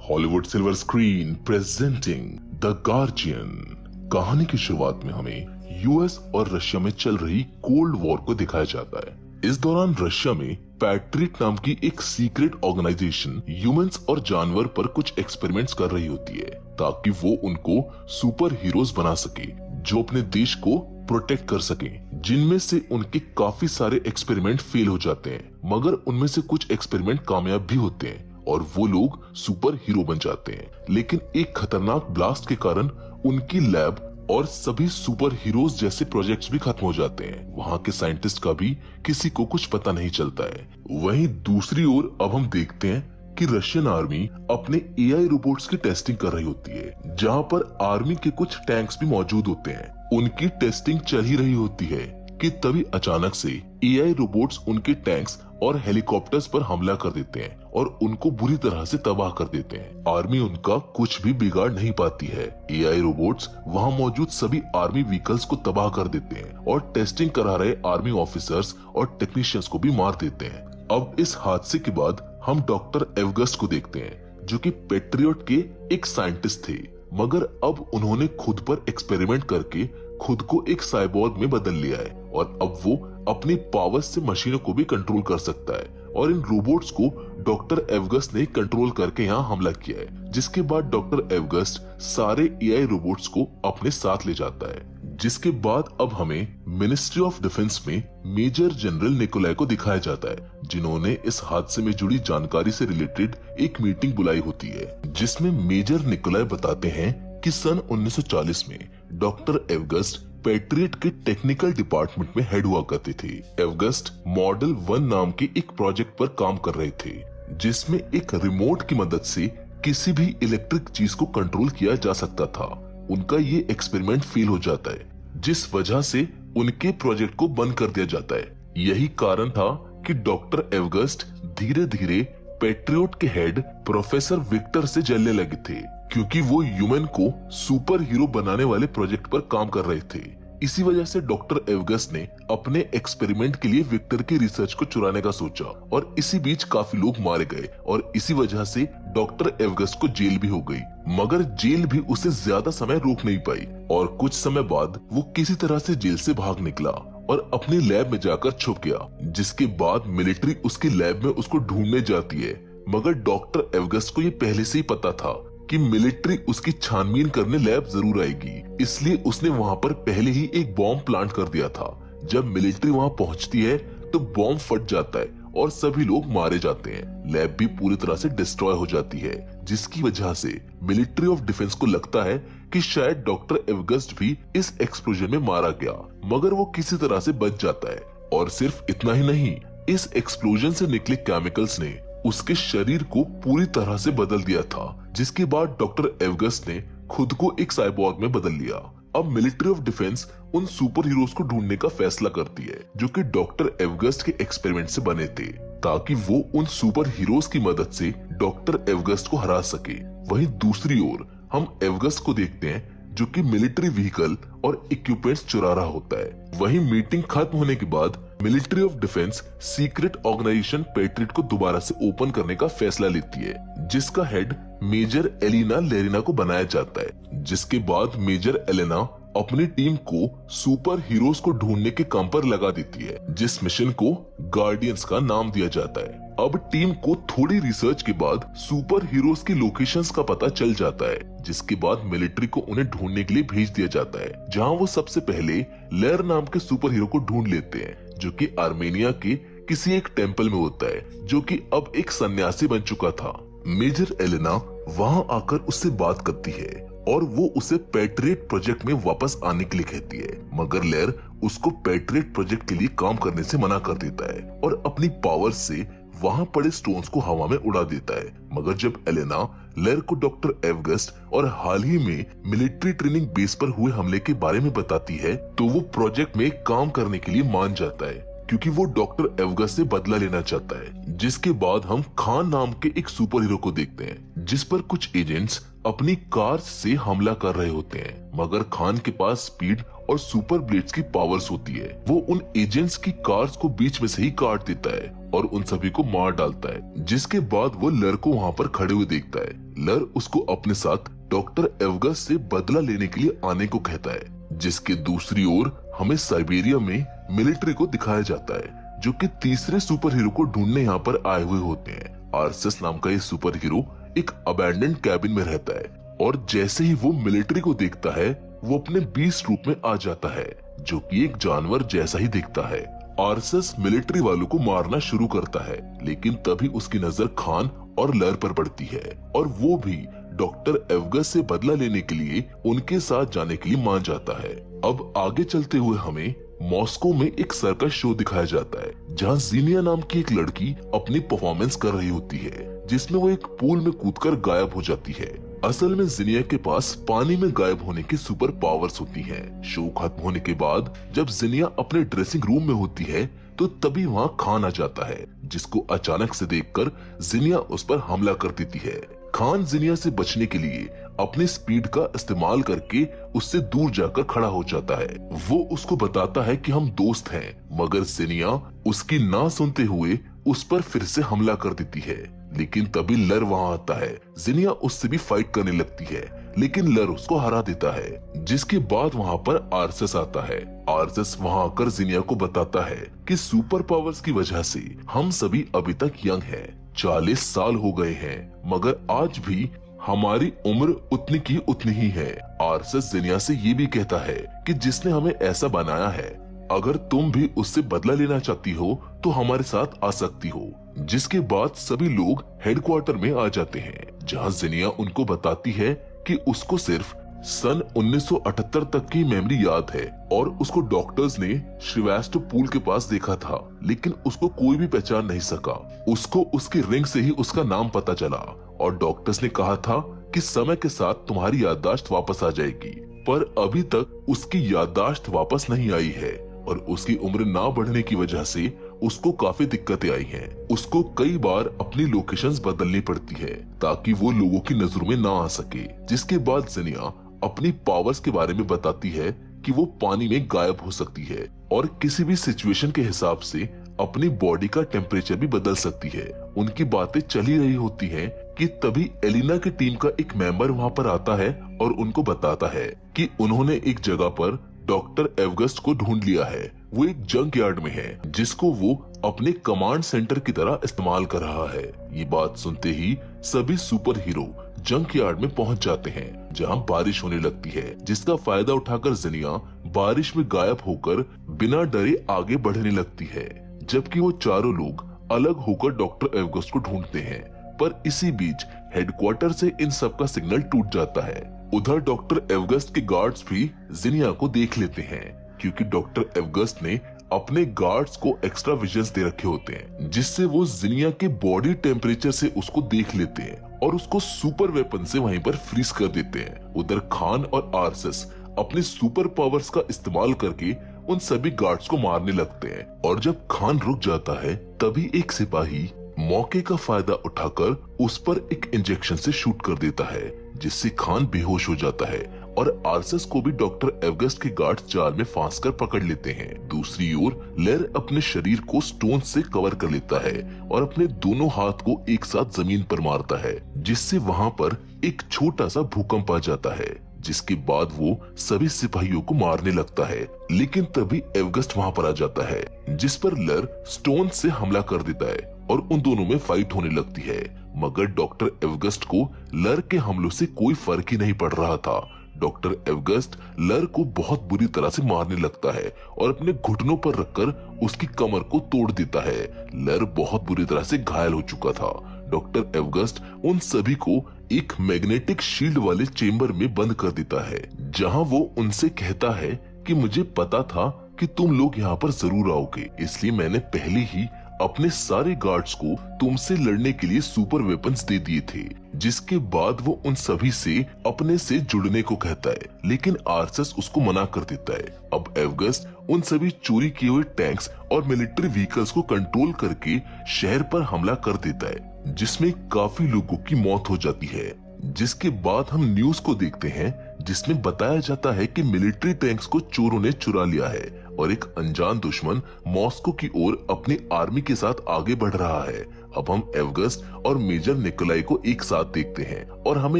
Hollywood silver screen presenting the guardian. कहानी की शुरुआत में हमें यूएस और रशिया में चल रही कोल्ड वॉर को दिखाया जाता है। इस दौरान रशिया में पैट्रियट नाम की एक सीक्रेट ऑर्गेनाइजेशन ह्यूमंस और जानवर पर कुछ एक्सपेरिमेंट्स कर रही होती है ताकि वो उनको सुपर हीरोज बना सके जो अपने देश को प्रोटेक्ट कर सके, जिनमें से उनके काफी सारे एक्सपेरिमेंट फेल हो जाते हैं, मगर उनमें से कुछ एक्सपेरिमेंट कामयाब भी होते हैं और वो लोग सुपर हीरो बन जाते हैं। लेकिन एक खतरनाक ब्लास्ट के कारण उनकी लैब और सभी सुपर हीरोज जैसे प्रोजेक्ट्स भी खत्म हो जाते हैं। वहाँ के साइंटिस्ट का भी किसी को कुछ पता नहीं चलता है। वहीं दूसरी ओर अब हम देखते हैं कि रशियन आर्मी अपने एआई रोबोट्स की टेस्टिंग कर रही होती है, जहाँ पर आर्मी के कुछ टैंक्स भी मौजूद होते हैं। उनकी टेस्टिंग चल ही रही होती है कि तभी अचानक से एआई रोबोट्स उनके टैंक्स और हेलीकॉप्टर्स पर हमला कर देते हैं और उनको बुरी तरह से तबाह कर देते हैं। आर्मी उनका कुछ भी बिगाड़ नहीं पाती है। एआई रोबोट्स वहां मौजूद सभी आर्मी व्हीकल्स को तबाह कर देते हैं और टेस्टिंग करा रहे आर्मी ऑफिसर्स और टेक्नीशियंस को भी मार देते हैं। अब इस हादसे के बाद हम डॉक्टर एवगस्ट को देखते हैं, जो कि पैट्रियट के एक साइंटिस्ट थे, मगर अब उन्होंने खुद पर एक्सपेरिमेंट करके खुद को एक साइबोर्ग में बदल लिया है और अब वो अपनी पावर से मशीनों को भी कंट्रोल कर सकता है। और इन रोबोट्स को डॉक्टर एवगस्ट ने कंट्रोल करके यहाँ हमला किया है, जिसके बाद डॉक्टर एवगस्ट सारे एआई रोबोट्स को अपने साथ ले जाता है। जिसके बाद अब हमें मिनिस्ट्री ऑफ डिफेंस में मेजर जनरल निकोलाई को दिखाया जाता है, जिन्होंने इस हादसे में जुड़ी जानकारी से रिलेटेड एक मीटिंग बुलाई होती है, जिसमें मेजर निकोलाई बताते हैं कि सन 1940 में डॉक्टर एवगस्ट पैट्रियट के टेक्निकल डिपार्टमेंट में हेड हुआ करते थे। एवगस्ट मॉडल 1 नाम के एक प्रोजेक्ट पर काम कर रहे थे, जिसमें एक रिमोट की मदद से किसी भी इलेक्ट्रिक चीज को कंट्रोल किया जा सकता था। उनका ये एक्सपेरिमेंट फेल हो जाता है, जिस वजह से उनके प्रोजेक्ट को बंद कर दिया जाता है। यही कारण था कि डॉक्टर एवगस्ट धीरे धीरे पैट्रियट के हेड प्रोफेसर विक्टर से जलने लगे थे, क्योंकि वो ह्यूमन को सुपर हीरो बनाने वाले प्रोजेक्ट पर काम कर रहे थे। इसी वजह से डॉक्टर एवगस्ट ने अपने एक्सपेरिमेंट के लिए विक्टर की रिसर्च को चुराने का सोचा और इसी बीच काफी लोग मारे गए और इसी वजह से डॉक्टर एवगस्ट को जेल भी हो गई। मगर जेल भी उसे ज्यादा समय रोक नहीं पाई और कुछ समय बाद वो किसी तरह से जेल से भाग निकला और अपनी लैब में जाकर छुप गया, जिसके बाद मिलिट्री उसकी लैब में उसको ढूंढने जाती है। मगर डॉक्टर एवगस्ट को ये पहले से ही पता था कि मिलिट्री उसकी छानबीन करने लैब जरूर आएगी, इसलिए उसने वहां पर पहले ही एक बॉम्ब प्लांट कर दिया था। जब मिलिट्री वहां पहुंचती है तो बॉम्ब फट जाता है और सभी लोग मारे जाते हैं। लैब भी पूरी तरह से डिस्ट्रॉय हो जाती है, जिसकी वजह से मिलिट्री ऑफ डिफेंस को लगता है कि शायद डॉक्टर एवगस्ट भी इस एक्सप्लोजन में मारा गया, मगर वो किसी तरह से बच जाता है। और सिर्फ इतना ही नहीं, इस एक्सप्लोजन से निकले केमिकल्स ने उसके शरीर को पूरी तरह से बदल दिया था, जिसके बाद डॉक्टर एवगस्ट ने खुद को एक साइबोर्ग में बदल लिया। अब मिलिट्री ऑफ डिफेंस उन सुपर हीरोज को ढूंढने का फैसला करती है जो कि डॉक्टर एवगस्ट के एक्सपेरिमेंट से बने थे, ताकि वो उन सुपर हीरोज की मदद से डॉक्टर एवगस्ट को हरा सके। वहीं दूसरी ओर हम एवगस्ट को देखते हैं, जो कि मिलिट्री व्हीकल और इक्विपमेंट्स चुरा रहा होता है। वहीं मीटिंग खत्म होने के बाद military of defence secret organisation patriot को दोबारा से ओपन करने का फैसला लेती है, जिसका हेड मेजर एलिना लेरिना को बनाया जाता है। जिसके बाद मेजर एलेना अपनी टीम को सुपर हीरोज को ढूंढने के काम पर लगा देती है, जिस मिशन को गार्डियंस का नाम दिया जाता है। अब टीम को थोड़ी रिसर्च के बाद सुपर हीरोज की लोकेशंस का पता चल जाता है, जिसके बाद मिलिट्री को उन्हें ढूंढने के लिए भेज दिया जाता है, जहां वो सबसे पहले लेर नाम के सुपर हीरो को ढूंढ लेते हैं, जो कि आर्मेनिया के किसी एक टेम्पल में होता है, जो कि अब एक सन्यासी बन चुका था। मेजर एलेना वहां आकर उससे बात करती है और वो उसे पैट्रियट प्रोजेक्ट में वापस आने के लिए कहती है, मगर लेर उसको पैट्रियट प्रोजेक्ट के लिए काम करने से मना कर देता है और अपनी पावर से वहां पड़े स्टोन्स को हवा में उड़ा देता है। मगर जब एलेना लेर को डॉक्टर एवगस्ट और हाल ही में मिलिट्री ट्रेनिंग बेस पर हुए हमले के बारे में बताती है, तो वो प्रोजेक्ट में काम करने के लिए मान जाता है, क्योंकि वो डॉक्टर एवगस्ट से बदला लेना चाहता है। जिसके बाद हम खान नाम के एक सुपर हीरो को देखते हैं, जिस पर कुछ एजेंट्स अपनी कार से हमला कर रहे होते हैं, मगर खान के पास स्पीड और सुपर ब्लेड्स की पावर्स होती है। वो उन एजेंट्स की कार्स को बीच में से ही काट देता है और उन सभी को मार डालता है, जिसके बाद वो लर को वहाँ पर खड़े हुए देखता है। लर उसको अपने साथ डॉक्टर एवगस से बदला लेने के लिए आने को कहता है। जिसके दूसरी ओर हमें साइबेरिया में मिलिट्री को दिखाया जाता है, जो कि तीसरे सुपर हीरो को ढूंढने यहाँ पर आए हुए होते हैं। आर्सेस नाम का ये सुपर हीरो एक अबैंडन्ड कैबिन में रहता है और जैसे ही वो मिलिट्री को देखता है वो अपने बीस्ट रूप में आ जाता है, जो कि एक जानवर जैसा ही दिखता है। आर्सेस मिलिट्री वालों को मारना शुरू करता है, लेकिन तभी उसकी नजर खान और लर पर पड़ती है और वो भी डॉक्टर एवगस से बदला लेने के लिए उनके साथ जाने के लिए मान जाता है। अब आगे चलते हुए हमें मॉस्को में एक सर्कस शो दिखाया जाता है, जहां जीनिया नाम की एक लड़की अपनी परफॉर्मेंस कर रही होती है, जिसमें वो एक पूल में कूदकर गायब हो जाती है। असल में जीनिया के पास पानी में गायब होने की सुपर पावर्स होती हैं। शो खत्म होने के बाद जब जीनिया अपने ड्रेसिंग रूम में होती है तो तभी वहाँ खान आ जाता है, जिसको अचानक से देखकर जीनिया उस पर हमला कर देती है। खान जीनिया से बचने के लिए अपनी स्पीड का इस्तेमाल करके उससे दूर जाकर खड़ा हो जाता है। वो उसको बताता है कि हम दोस्त हैं, मगर जीनिया उसकी ना सुनते हुए उस पर फिर से हमला कर देती है। लेकिन तभी लर वहाँ आता है। जीनिया उससे भी फाइट करने लगती है, लेकिन लर उसको हरा देता है। जिसके बाद वहाँ पर आर्सेस आता है। आर्सेस वहाँ आकर जीनिया को बताता है कि सुपर पावर्स की वजह से हम सभी अभी तक यंग हैं। 40 साल हो गए हैं, मगर आज भी हमारी उम्र उतनी की उतनी ही है। आर्सेस जीनिया से ये भी कहता है कि जिसने हमें ऐसा बनाया है, अगर तुम भी उससे बदला लेना चाहती हो तो हमारे साथ आ सकती हो। जिसके बाद सभी लोग हेडक्वार्टर में आ जाते हैं, जहां जीनिया उनको बताती है कि उसको सिर्फ सन 1978 तक की मेमोरी याद है और उसको डॉक्टर्स ने श्रीवास्तोपुल के पास देखा था, लेकिन उसको कोई भी पहचान नहीं सका। उसको उसकी रिंग से ही उसका नाम पता चला और डॉक्टर्स ने कहा था कि समय के साथ तुम्हारी याददाश्त वापस आ जाएगी, पर अभी तक उसकी याददाश्त वापस नहीं आई है और उसकी उम्र ना बढ़ने की वजह से उसको काफी दिक्कतें आई हैं। उसको कई बार अपनी लोकेशंस बदलनी पड़ती है ताकि वो लोगों की नजरों में ना आ सके। जिसके बाद जीनिया अपनी पावर्स के बारे में बताती है कि वो पानी में गायब हो सकती है और किसी भी सिचुएशन के हिसाब से अपनी बॉडी का टेम्परेचर भी बदल सकती है। उनकी बातें चली रही होती हैं कि तभी एलिना की टीम का एक मेंबर वहाँ पर आता है और उनको बताता है कि उन्होंने एक जगह पर डॉक्टर एवगस्ट को ढूंढ लिया है। वो एक जंक यार्ड में है, जिसको वो अपने कमांड सेंटर की तरह इस्तेमाल कर रहा है। ये बात सुनते ही सभी सुपर हीरो जंक यार्ड में पहुंच जाते हैं, जहां बारिश होने लगती है, जिसका फायदा उठाकर जीनिया बारिश में गायब होकर बिना डरे आगे बढ़ने लगती है, जबकि वो चारों लोग अलग होकर डॉक्टर एवगस्ट को ढूंढते हैं। पर इसी बीच हेडक्वार्टर से इन सब का सिग्नल टूट जाता है। उधर डॉक्टर एवगस्ट के गार्ड्स भी जीनिया को देख लेते हैं, क्योंकि डॉक्टर एवगस्ट ने अपने गार्ड्स को एक्स्ट्रा विजन्स दे रखे होते हैं, जिससे वो जीनिया के बॉडी टेम्परेचर से उसको देख लेते हैं और उसको सुपर वेपन से वहीं पर फ्रीज कर देते हैं। उधर खान और आर्सेस अपने सुपर पावर्स का इस्तेमाल करके उन सभी गार्ड्स को मारने लगते हैं और जब खान रुक जाता है तभी एक सिपाही मौके का फायदा उठाकर उस पर एक इंजेक्शन से शूट कर देता है, जिससे खान बेहोश हो जाता है और आर्सेस को भी डॉक्टर एवगस्ट के गार्ड्स जाल में फांस कर पकड़ लेते हैं। दूसरी ओर लेर अपने शरीर को स्टोन से कवर कर लेता है और अपने दोनों हाथ को एक साथ जमीन पर मारता है, जिससे वहाँ पर एक छोटा सा भूकंप आ जाता है, जिसके बाद वो सभी सिपाहियों को मारने लगता है। लेकिन तभी एवगस्ट वहाँ पर आ जाता है, जिस पर लेर स्टोन से हमला कर देता है और उन दोनों में फाइट होने लगती है। मगर डॉक्टर एवगस्ट को लर के हमलों से कोई फर्क ही नहीं पड़ रहा था। डॉक्टर एवगस्ट लर को बहुत बुरी तरह से मारने लगता है और अपने घुटनों पर रखकर उसकी कमर को तोड़ देता है। लर बहुत बुरी तरह से घायल हो चुका था। डॉक्टर एवगस्ट उन सभी को एक मैग्नेटिक शील्ड वाले चेंबर में बंद कर देता है, जहां वो उनसे कहता है कि मुझे पता था कि तुम लोग यहाँ पर जरूर आओगे, इसलिए मैंने पहले ही अपने सारे गार्ड्स को तुमसे लड़ने के लिए सुपर वेपन्स दे दिए थे। जिसके बाद वो उन सभी से अपने से जुड़ने को कहता है, लेकिन आर्सेस उसको मना कर देता है। अब एवगस्ट उन सभी चोरी किए हुए टैंक्स और मिलिट्री व्हीकल्स को कंट्रोल करके शहर पर हमला कर देता है, जिसमें काफी लोगों की मौत हो जाती है। जिसके बाद हम न्यूज को देखते हैं, जिसमें बताया जाता है कि मिलिट्री टैंक्स को चोरों ने चुरा लिया है और एक अनजान दुश्मन मॉस्को की ओर अपनी आर्मी के साथ आगे बढ़ रहा है। अब हम एवगस्ट और मेजर निकोलाई को एक साथ देखते हैं और हमें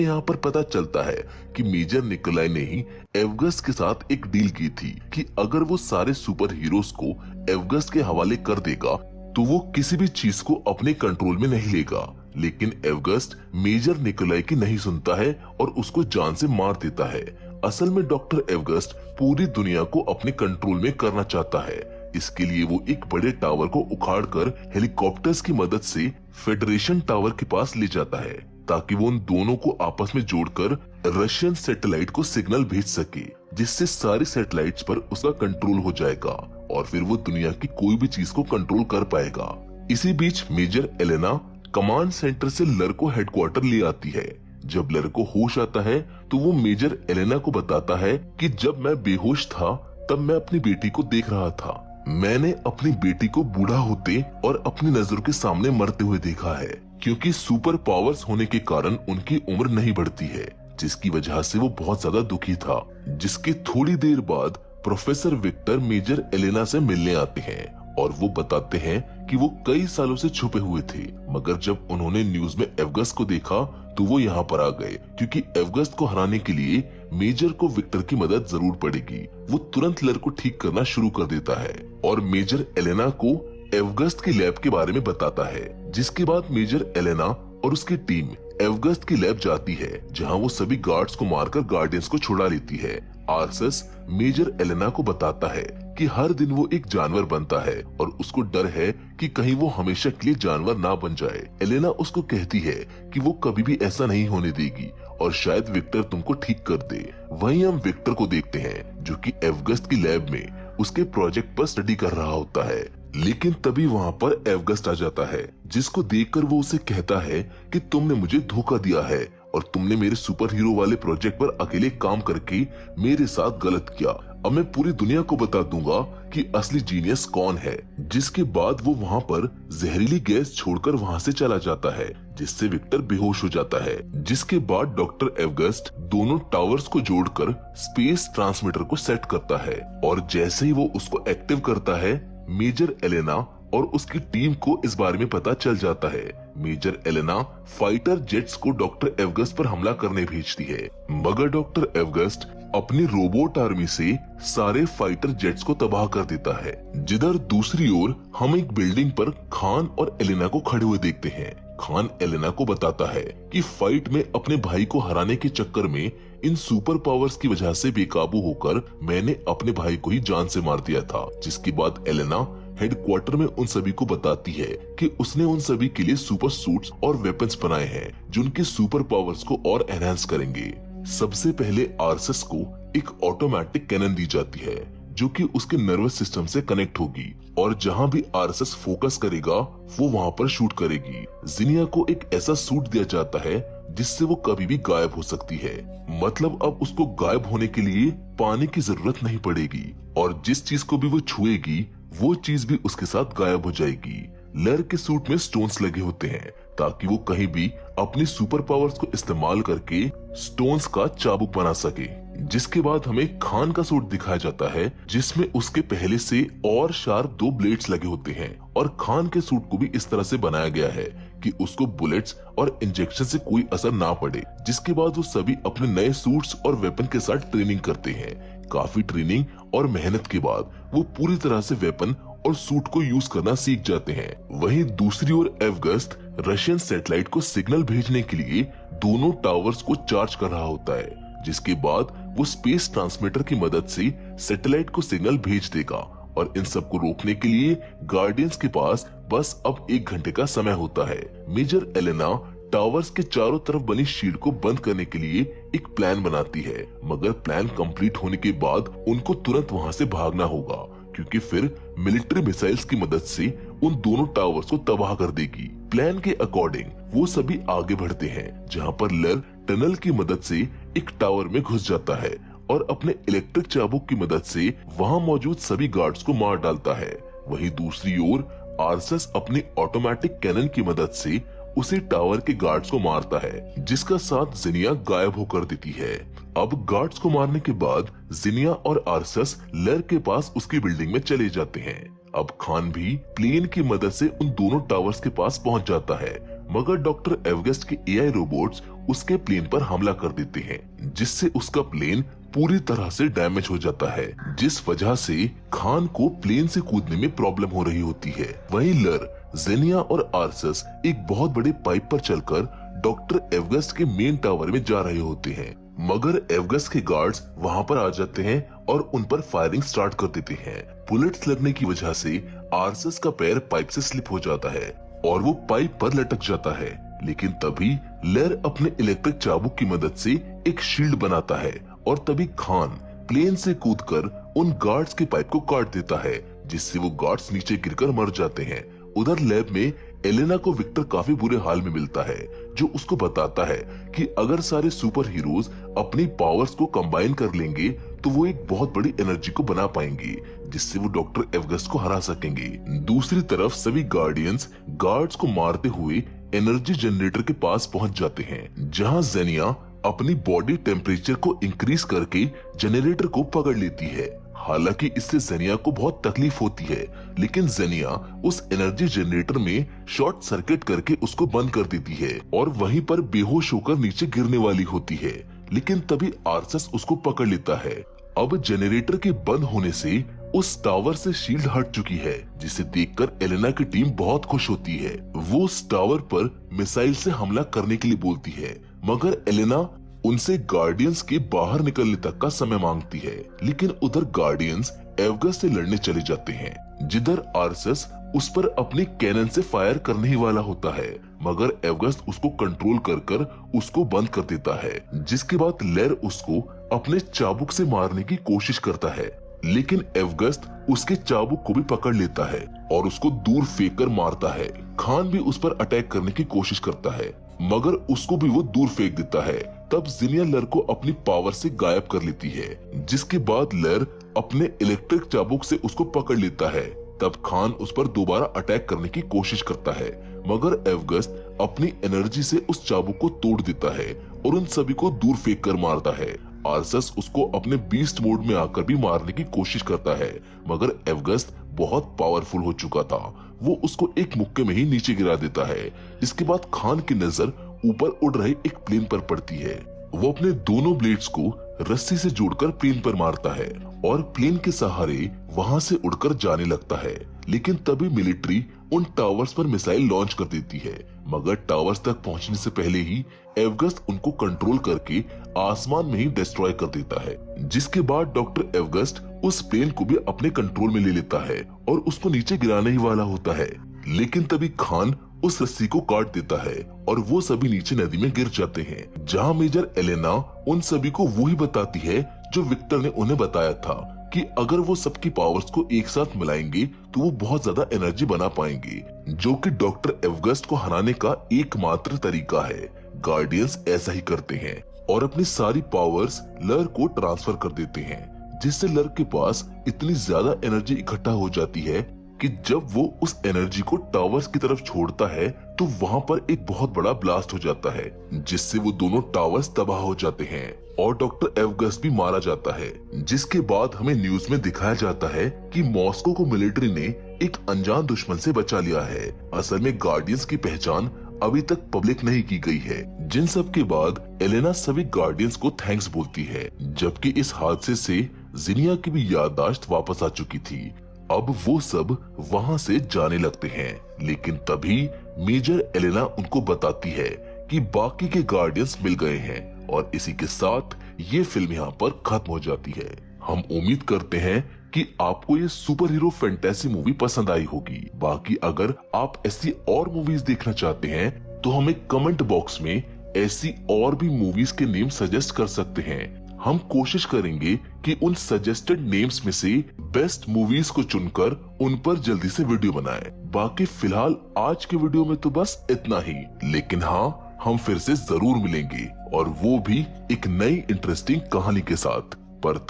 यहाँ पर पता चलता है कि मेजर निकोलाई ने ही एवगस्ट के साथ एक डील की थी कि अगर वो सारे सुपर हीरोज को एवगस्ट के हवाले कर देगा तो वो किसी भी चीज को अपने कंट्रोल में नहीं लेगा। लेकिन एवगस्ट मेजर निकोलाई की नहीं सुनता है और उसको जान से मार देता है। असल में डॉक्टर एवगस्ट पूरी दुनिया को अपने कंट्रोल में करना चाहता है। इसके लिए वो एक बड़े टावर को उखाड़कर हेलीकॉप्टर्स की मदद से फेडरेशन टावर के पास ले जाता है ताकि वो उन दोनों को आपस में जोड़कर रशियन सैटेलाइट को सिग्नल भेज सके, जिससे सारी सैटेलाइट्स पर उसका कंट्रोल हो जाएगा और फिर वो दुनिया की कोई भी चीज को कंट्रोल कर पाएगा। इसी बीच मेजर एलेना कमांड सेंटर से लर को हेडक्वार्टर ले आती है। जब लर को होश आता है तो वो मेजर एलेना को बताता है कि जब मैं बेहोश था तब मैं अपनी बेटी को देख रहा था। मैंने अपनी बेटी को बूढ़ा होते और अपनी नजरों के सामने मरते हुए देखा है, क्योंकि सुपर पावर्स होने के कारण उनकी उम्र नहीं बढ़ती है, जिसकी वजह से वो बहुत ज्यादा दुखी था। जिसके थोड़ी देर बाद प्रोफेसर विक्टर मेजर एलेना से मिलने आते हैं और वो बताते हैं कि वो कई सालों से छुपे हुए थे, मगर जब उन्होंने न्यूज में एवगस्ट को देखा तो वो यहाँ पर आ गए, क्योंकि एवगस्ट को हराने के लिए मेजर को विक्टर की मदद जरूर पड़ेगी। वो तुरंत लर को ठीक करना शुरू कर देता है और मेजर एलेना को एवगस्ट की लैब के बारे में बताता है। जिसके बाद मेजर एलेना और उसकी टीम एवगस्ट की लैब जाती है, जहाँ वो सभी गार्ड्स को मारकर गार्डियंस को छुड़ा लेती है। आर्सस मेजर एलेना को बताता है कि हर दिन वो एक जानवर बनता है और उसको डर है कि कहीं वो हमेशा के लिए जानवर ना बन जाए। एलेना उसको कहती है कि वो कभी भी ऐसा नहीं होने देगी और शायद विक्टर तुमको ठीक कर दे। वहीं हम विक्टर को देखते हैं जो कि एवगस्ट की लैब में उसके प्रोजेक्ट पर स्टडी कर रहा होता है। लेकिन तभी वहाँ पर एवगस्ट आ जाता है, जिसको देखकर वो उसे कहता है कि तुमने मुझे धोखा दिया है और तुमने मेरे सुपर हीरो वाले प्रोजेक्ट पर अकेले काम करके मेरे साथ गलत किया। अब मैं पूरी दुनिया को बता दूंगा कि असली जीनियस कौन है। जिसके बाद वो वहाँ पर जहरीली गैस छोड़कर वहाँ से चला जाता है, जिससे विक्टर बेहोश हो जाता है। जिसके बाद डॉक्टर एवगस्ट दोनों टावर्स को जोड़कर स्पेस ट्रांसमीटर को सेट करता है और जैसे ही वो उसको एक्टिव करता है, मेजर एलेना और उसकी टीम को इस बारे में पता चल जाता है। मेजर एलेना फाइटर जेट्स को डॉक्टर एवगस्ट पर हमला करने भेजती है, मगर डॉक्टर एवगस्ट अपनी रोबोट आर्मी से सारे फाइटर जेट्स को तबाह कर देता है। जिधर दूसरी ओर हम एक बिल्डिंग पर खान और एलेना को खड़े हुए देखते हैं। खान एलेना को बताता है कि फाइट में अपने भाई को हराने के चक्कर में इन सुपर पावर्स की वजह से बेकाबू होकर मैंने अपने भाई को ही जान से मार दिया था। जिसके बाद एलेना हेडक्वार्टर में उन सभी को बताती है कि उसने उन सभी के लिए सुपर सूट्स और वेपन्स बनाए हैं जो उनके सुपर पावर्स को और एनहांस करेंगे। सबसे पहले आर्सस को एक ऑटोमेटिक कैनन दी जाती है जो कि उसके नर्वस सिस्टम से कनेक्ट होगी और जहां भी आर्सस फोकस करेगा वो वहां पर शूट करेगी। जिनिया को एक ऐसा सूट दिया जाता है जिससे वो कभी भी गायब हो सकती है, मतलब अब उसको गायब होने के लिए पानी की जरूरत नहीं पड़ेगी और जिस चीज को भी वो छुएगी वो चीज भी उसके साथ गायब हो जाएगी। लर के सूट में स्टोन्स लगे होते हैं ताकि वो कहीं भी अपनी सुपर पावर्स को इस्तेमाल करके स्टोन्स का चाबुक बना सके। जिसके बाद हमें खान का सूट दिखाया जाता है जिसमें उसके पहले से और शार्प 2 ब्लेड्स लगे होते हैं और खान के सूट को भी इस तरह से बनाया गया है कि उसको बुलेट्स और इंजेक्शन से कोई असर ना पड़े। जिसके बाद वो सभी अपने नए सूट्स और वेपन के साथ ट्रेनिंग करते हैं। काफी ट्रेनिंग और मेहनत के बाद वो पूरी तरह से वेपन और सूट को यूज करना सीख जाते हैं। वहीं दूसरी ओर एवगस्ट रशियन सैटेलाइट को सिग्नल भेजने के लिए दोनों टावर्स को चार्ज कर रहा होता है, जिसके बाद वो स्पेस ट्रांसमीटर की मदद से सैटेलाइट को सिग्नल भेज देगा और इन सब को रोकने के लिए गार्डियंस के पास बस अब 1 घंटे का समय होता है। मेजर एलेना टावर्स के चारों तरफ बनी शील्ड को बंद करने के लिए एक प्लान बनाती है, मगर प्लान कंप्लीट होने के बाद उनको तुरंत वहां से भागना होगा क्योंकि फिर मिलिट्री मिसाइल्स की मदद से उन दोनों टावर्स को तबाह कर देगी। प्लान के अकॉर्डिंग वो सभी आगे बढ़ते हैं, जहां पर लर टनल की मदद से एक टावर में घुस जाता है और अपने इलेक्ट्रिक चाबुक की मदद से वहां मौजूद सभी गार्ड्स को मार डालता है। वहीं दूसरी ओर आर्सस अपनी ऑटोमेटिक कैनन की मदद से उसी टावर के गार्ड्स को मारता है, जिसका साथ जिनिया गायब होकर देती है। अब गार्ड्स को मारने के बाद जिनिया और आर्सस लेर के पास उसकी बिल्डिंग में चले जाते हैं। अब खान भी प्लेन की मदद से उन दोनों टावर्स के पास पहुंच जाता है, मगर डॉक्टर एवगस्ट के एआई रोबोट्स उसके प्लेन पर हमला कर देते हैं, जिससे उसका प्लेन पूरी तरह से डैमेज हो जाता है, जिस वजह से खान को प्लेन से कूदने में प्रॉब्लम हो रही होती है। वहीं लर, जेनिया और आर्सस एक बहुत बड़े पाइप पर चलकर डॉक्टर एवगस्ट के मेन टावर में जा रहे होते हैं, मगर एवगस्ट के गार्ड्स वहां पर आ जाते हैं और उन पर फायरिंग स्टार्ट कर देते हैं। बुलेट्स लगने की वजह से आर्सस का पैर पाइप से स्लिप हो जाता है और वो पाइप पर लटक जाता है, लेकिन तभी लेर अपने इलेक्ट्रिक चाबुक की मदद से एक शील्ड बनाता है और तभी खान प्लेन से कूदकर उन गार्ड्स के पाइप को काट देता है, जिससे वो गार्ड्स नीचे गिरकर मर जाते हैं। उधर लैब में एलेना को विक्टर काफी बुरे हाल में मिलता है, जो उसको बताता है कि अगर सारे सुपर हीरोज अपनी पावर्स को कंबाइन कर लेंगे तो वो एक बहुत बड़ी एनर्जी को बना पाएंगे, जिससे वो डॉक्टर एवगस्ट को हरा सकेंगे। दूसरी तरफ सभी गार्डियंस गार्ड्स को मारते हुए एनर्जी जनरेटर के पास पहुंच जाते हैं, जहां जेनिया अपनी बॉडी टेम्परेचर को इंक्रीज करके जनरेटर को पकड़ लेती है। हालांकि इससे जेनिया को बहुत तकलीफ होती है, लेकिन जेनिया उस एनर्जी जनरेटर में शॉर्ट सर्किट करके उसको बंद कर देती है और वहीं पर बेहोश होकर नीचे गिरने वाली होती है, लेकिन तभी आर्सस उसको पकड़ लेता है। अब जनरेटर के बंद होने से उस टावर से शील्ड हट चुकी है, जिसे देखकर एलेना की टीम बहुत खुश होती है। वो उस टावर पर मिसाइल से हमला करने के लिए बोलती है, मगर एलेना उनसे गार्डियंस के बाहर निकलने तक का समय मांगती है। लेकिन उधर गार्डियंस एवगस्ट से लड़ने चले जाते हैं, जिधर आर्सस उस पर अपने कैनन से फायर करने ही वाला होता है, मगर एवगस्ट उसको कंट्रोल कर उसको बंद कर देता है, जिसके बाद लेर उसको अपने चाबुक से मारने की कोशिश करता है, लेकिन एवगस्ट उसके चाबुक को भी पकड़ लेता है और उसको दूर फेंक कर मारता है। खान भी उस पर अटैक करने की कोशिश करता है, मगर उसको भी वो दूर फेंक देता है। तब जिनिया लर को अपनी पावर से गायब कर लेती है, जिसके बाद लर अपने इलेक्ट्रिक चाबुक से उसको पकड़ लेता है। तब खान उस पर दोबारा अटैक करने की कोशिश करता है, मगर एवगस्ट अपनी एनर्जी से उस चाबुक को तोड़ देता है और उन सभी को दूर फेंक कर मारता है। आर्सस उसको अपने बीस्ट मोड में आकर भी मारने की कोशिश करता है, मगर एवगस्ट बहुत पावरफुल हो चुका था। वो उसको एक मुक्के में ही नीचे गिरा देता है। इसके बाद खान की नजर ऊपर उड़ रहे एक प्लेन पर पड़ती है। वो अपने दोनों ब्लेड्स को रस्सी से जोड़कर प्लेन पर मारता है और प्लेन के सहारे वहां से उड़कर जाने लगता है, लेकिन तभी मिलिट्री उन टावर्स पर मिसाइल लॉन्च कर देती है, मगर टावर्स तक पहुंचने से पहले ही एवगस्ट उनको कंट्रोल करके आसमान में ही डिस्ट्रॉय कर देता है। जिसके बाद डॉक्टर एवगस्ट उस प्लेन को भी अपने कंट्रोल में ले लेता है और उसको नीचे गिराने ही वाला होता है, लेकिन तभी खान उस रस्सी को काट देता है और वो सभी नीचे नदी में गिर जाते हैं, जहां मेजर एलेना उन सभी को वही बताती है जो विक्टर ने उन्हें बताया था कि अगर वो सबकी पावर्स को एक साथ मिलाएंगे तो वो बहुत ज्यादा एनर्जी बना पाएंगे, जो कि डॉक्टर एवगस्ट को हराने का एकमात्र तरीका है। गार्डियंस ऐसा ही करते हैं और अपनी सारी पावर्स लर को ट्रांसफर कर देते हैं, जिससे लर के पास इतनी ज्यादा एनर्जी इकट्ठा हो जाती है कि जब वो उस एनर्जी को टावर्स की तरफ छोड़ता है तो वहां पर एक बहुत बड़ा ब्लास्ट हो जाता है, जिससे वो दोनों टावर्स तबाह हो जाते हैं और डॉक्टर एवगस्ट भी मारा जाता है। जिसके बाद हमें न्यूज में दिखाया जाता है कि मॉस्को को मिलिट्री ने एक अनजान दुश्मन से बचा लिया है। असल में गार्डियंस की पहचान अभी तक पब्लिक नहीं की गई है। जिन सब के बाद एलेना सभी गार्डियंस को थैंक्स बोलती है, जबकि इस हादसे से जिनिया की भी याददाश्त वापस आ चुकी थी। अब वो सब वहां से जाने लगते हैं, लेकिन तभी मेजर एलेना उनको बताती है कि बाकी के गार्डियंस मिल गए हैं और इसी के साथ ये फिल्म यहाँ पर खत्म हो जाती है। हम उम्मीद करते हैं कि आपको ये सुपर हीरो फैंटेसी मूवी पसंद आई होगी। बाकी अगर आप ऐसी और मूवीज देखना चाहते हैं तो हमें कमेंट बॉक्स में ऐसी और भी मूवीज के नेम सजेस्ट कर सकते हैं। हम कोशिश करेंगे कि उन सजेस्टेड नेम्स में से बेस्ट मूवीज को चुनकर उन पर जल्दी से वीडियो बनाएं। बाकी फिलहाल आज के वीडियो में तो बस इतना ही, लेकिन हाँ, हम फिर से जरूर मिलेंगे और वो भी एक नई इंटरेस्टिंग कहानी के साथ। पर तब